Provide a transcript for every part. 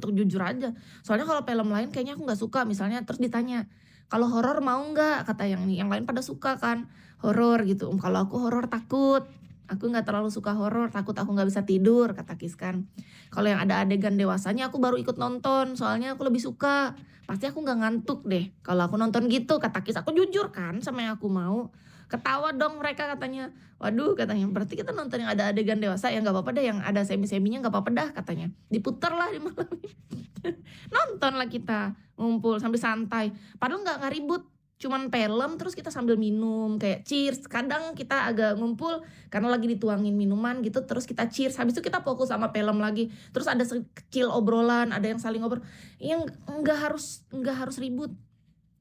untuk jujur aja. Soalnya kalau film lain kayaknya aku nggak suka misalnya terus ditanya, "Kalau horor mau nggak?" Kata yang ini, yang lain pada suka kan horor gitu, "Kalau aku horor takut, aku nggak terlalu suka horor, takut aku nggak bisa tidur," kata Kis kan. "Kalau yang ada adegan dewasanya aku baru ikut nonton, soalnya aku lebih suka, pasti aku nggak ngantuk deh kalau aku nonton gitu," kata Kis. Aku jujur kan sama yang aku mau. Ketawa dong mereka katanya. "Waduh," katanya, "berarti kita nonton yang ada adegan dewasa, ya nggak apa-apa deh yang ada semi-seminya nggak apa-apa dah," katanya. Diputer lah di malam nonton lah kita, ngumpul sambil santai. Padahal nggak ribut, cuman film terus kita sambil minum kayak cheers. Kadang kita agak ngumpul karena lagi dituangin minuman gitu, terus kita cheers, habis itu kita fokus sama film lagi. Terus ada kecil obrolan, ada yang saling ngobrol, yang nggak harus ribut.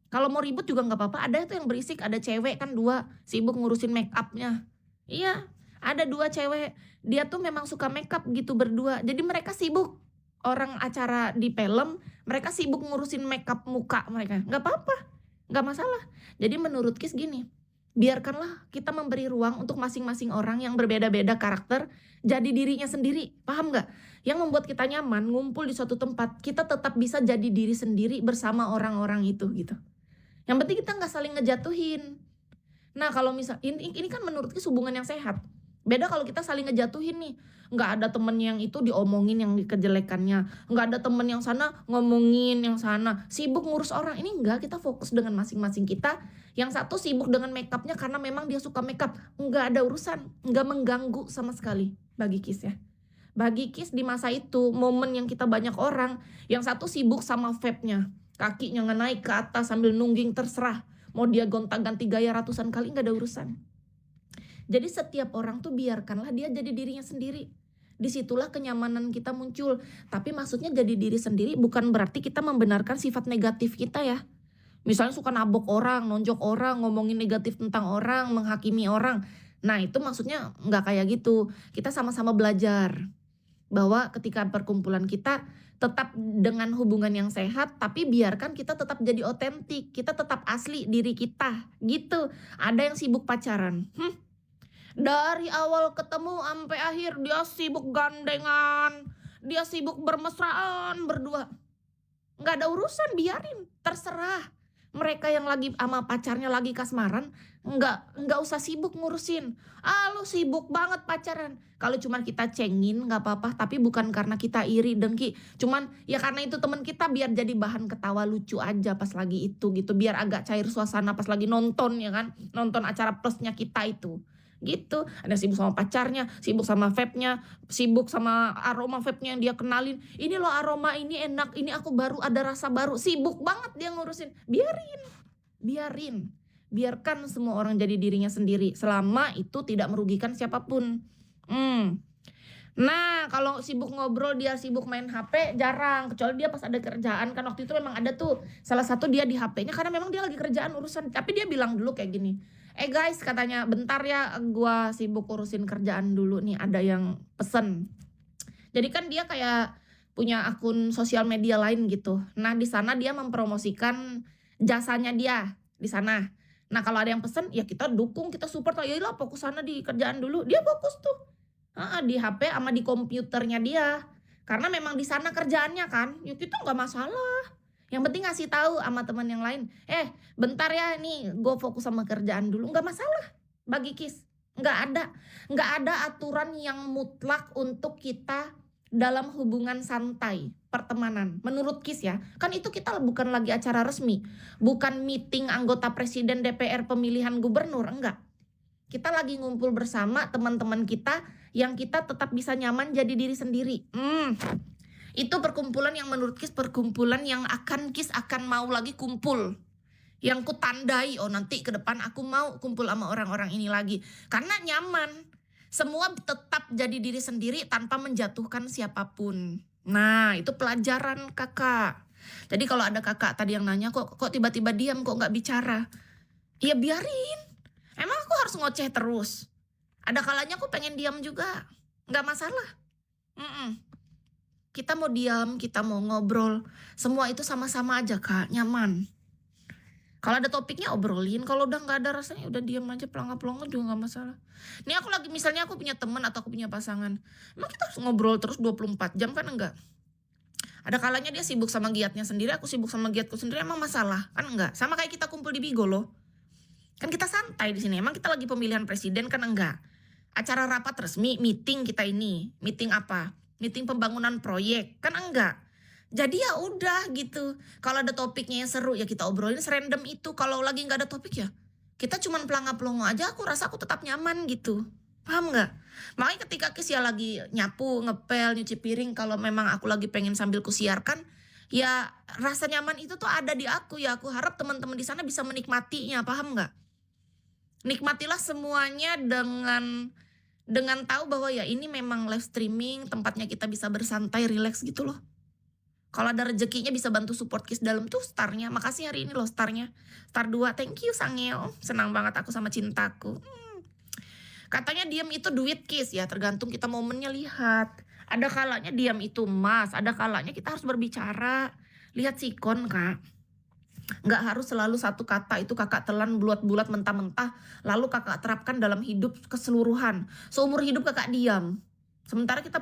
Kalau mau ribut juga nggak apa-apa, ada tuh yang berisik, ada cewek kan 2 sibuk ngurusin make up-nya. Iya, ada 2 cewek, dia tuh memang suka make up gitu berdua, jadi mereka sibuk. Orang acara di film, mereka sibuk ngurusin make up muka mereka, nggak apa-apa, nggak masalah. Jadi menurut Kis gini, biarkanlah kita memberi ruang untuk masing-masing orang yang berbeda-beda karakter, jadi dirinya sendiri, paham nggak? Yang membuat kita nyaman ngumpul di suatu tempat, kita tetap bisa jadi diri sendiri bersama orang-orang itu, gitu. Yang penting kita nggak saling ngejatuhin. Nah kalau misal ini kan menurut Kis hubungan yang sehat. Beda kalau kita saling ngejatuhin nih, nggak ada temen yang itu diomongin yang kejelekannya, nggak ada temen yang sana ngomongin yang sana, sibuk ngurus orang, ini enggak, kita fokus dengan masing-masing kita, yang satu sibuk dengan makeupnya karena memang dia suka makeup, nggak ada urusan, nggak mengganggu sama sekali bagi Kis ya. Bagi Kis di masa itu, momen yang kita banyak orang, yang satu sibuk sama vape-nya, kakinya naik ke atas sambil nungging terserah, mau dia gonta-ganti gaya ratusan kali nggak ada urusan. Jadi setiap orang tuh biarkanlah dia jadi dirinya sendiri. Disitulah kenyamanan kita muncul. Tapi maksudnya jadi diri sendiri bukan berarti kita membenarkan sifat negatif kita ya. Misalnya suka nabok orang, nonjok orang, ngomongin negatif tentang orang, menghakimi orang. Nah itu maksudnya nggak kayak gitu. Kita sama-sama belajar bahwa ketika perkumpulan kita tetap dengan hubungan yang sehat, tapi biarkan kita tetap jadi otentik, kita tetap asli diri kita, gitu. Ada yang sibuk pacaran, dari awal ketemu sampai akhir dia sibuk gandengan, dia sibuk bermesraan berdua. Nggak ada urusan, biarin, terserah. Mereka yang lagi sama pacarnya lagi kasmaran, nggak usah sibuk ngurusin. "Ah, lu sibuk banget pacaran." Kalau cuman kita cengin nggak apa-apa, tapi bukan karena kita iri, dengki. Cuman ya karena itu teman kita biar jadi bahan ketawa lucu aja pas lagi itu gitu, biar agak cair suasana pas lagi nonton ya kan, nonton acara plusnya kita itu. Gitu, ada sibuk sama pacarnya, sibuk sama vape-nya, sibuk sama aroma vape-nya yang dia kenalin, "Ini loh aroma ini enak, ini aku baru ada rasa baru." Sibuk banget dia ngurusin. Biarin, biarin. Biarkan semua orang jadi dirinya sendiri, selama itu tidak merugikan siapapun. Nah, kalau sibuk ngobrol, dia sibuk main HP, jarang, kecuali dia pas ada kerjaan, kan waktu itu memang ada tuh, salah satu dia di HP-nya karena memang dia lagi kerjaan urusan, tapi dia bilang dulu kayak gini, "Eh guys," katanya, "bentar ya, gua sibuk urusin kerjaan dulu nih, ada yang pesen." Jadi kan dia kayak punya akun sosial media lain gitu. Nah, di sana dia mempromosikan jasanya dia di sana. Nah, kalau ada yang pesen, ya kita dukung, kita support lah, "Ya iyalah fokus sana di kerjaan dulu." Dia fokus tuh. Heeh, di HP sama di komputernya dia. Karena memang di sana kerjaannya kan, ya kita nggak masalah. Yang penting ngasih tahu sama teman yang lain, "Eh, bentar ya nih gue fokus sama kerjaan dulu." Nggak masalah bagi Kis. Nggak ada. Nggak ada aturan yang mutlak untuk kita dalam hubungan santai, pertemanan. Menurut Kis ya, kan itu kita bukan lagi acara resmi. Bukan meeting anggota presiden, DPR, pemilihan gubernur, enggak. Kita lagi ngumpul bersama teman-teman kita yang kita tetap bisa nyaman jadi diri sendiri. Itu perkumpulan yang menurut Kis perkumpulan yang Kis akan mau lagi kumpul. Yang ku tandai, oh nanti ke depan aku mau kumpul sama orang-orang ini lagi. Karena nyaman. Semua tetap jadi diri sendiri tanpa menjatuhkan siapapun. Nah, itu pelajaran kakak. Jadi kalau ada kakak tadi yang nanya, kok tiba-tiba diam, kok nggak bicara? Ya biarin. Emang aku harus ngoceh terus? Ada kalanya aku pengen diam juga, nggak masalah. Kita mau diam, kita mau ngobrol, semua itu sama-sama aja kak, nyaman. Kalau ada topiknya obrolin, kalau udah nggak ada rasanya udah diam aja, pelangga-pelongo juga nggak masalah. Nih aku lagi aku punya teman atau aku punya pasangan, emang kita harus ngobrol terus 24 jam kan enggak? Ada kalanya dia sibuk sama giatnya sendiri, aku sibuk sama giatku sendiri, emang masalah? Kan enggak. Sama kayak kita kumpul di Bigo loh. Kan kita santai di sini. Emang kita lagi pemilihan presiden kan enggak. Acara rapat resmi, meeting kita ini. Meeting apa? Meeting pembangunan proyek. Kan enggak. Jadi ya udah gitu. Kalau ada topiknya yang seru ya kita obrolin serandom itu. Kalau lagi nggak ada topik ya kita cuman pelangap-pelongo aja, aku rasa aku tetap nyaman gitu. Paham nggak? Makanya ketika Kis ya lagi nyapu, ngepel, nyuci piring, kalau memang aku lagi pengen sambil kusiarkan, ya rasa nyaman itu tuh ada di aku ya. Aku harap teman-teman di sana bisa menikmatinya, paham nggak? Nikmatilah semuanya dengan tahu bahwa ya ini memang live streaming, tempatnya kita bisa bersantai, relax gitu loh. Kalau ada rezekinya bisa bantu support Kis dalam tuh starnya. Makasih hari ini loh starnya. Star 2, thank you Sangeo. Senang banget aku sama cintaku. Katanya diam itu duit Kis ya, tergantung kita momennya lihat. Ada kalanya diam itu emas, ada kalanya kita harus berbicara. Lihat sikon kak. Nggak harus selalu satu kata itu kakak telan bulat-bulat mentah-mentah. Lalu kakak terapkan dalam hidup keseluruhan. Seumur hidup kakak diam. Sementara kita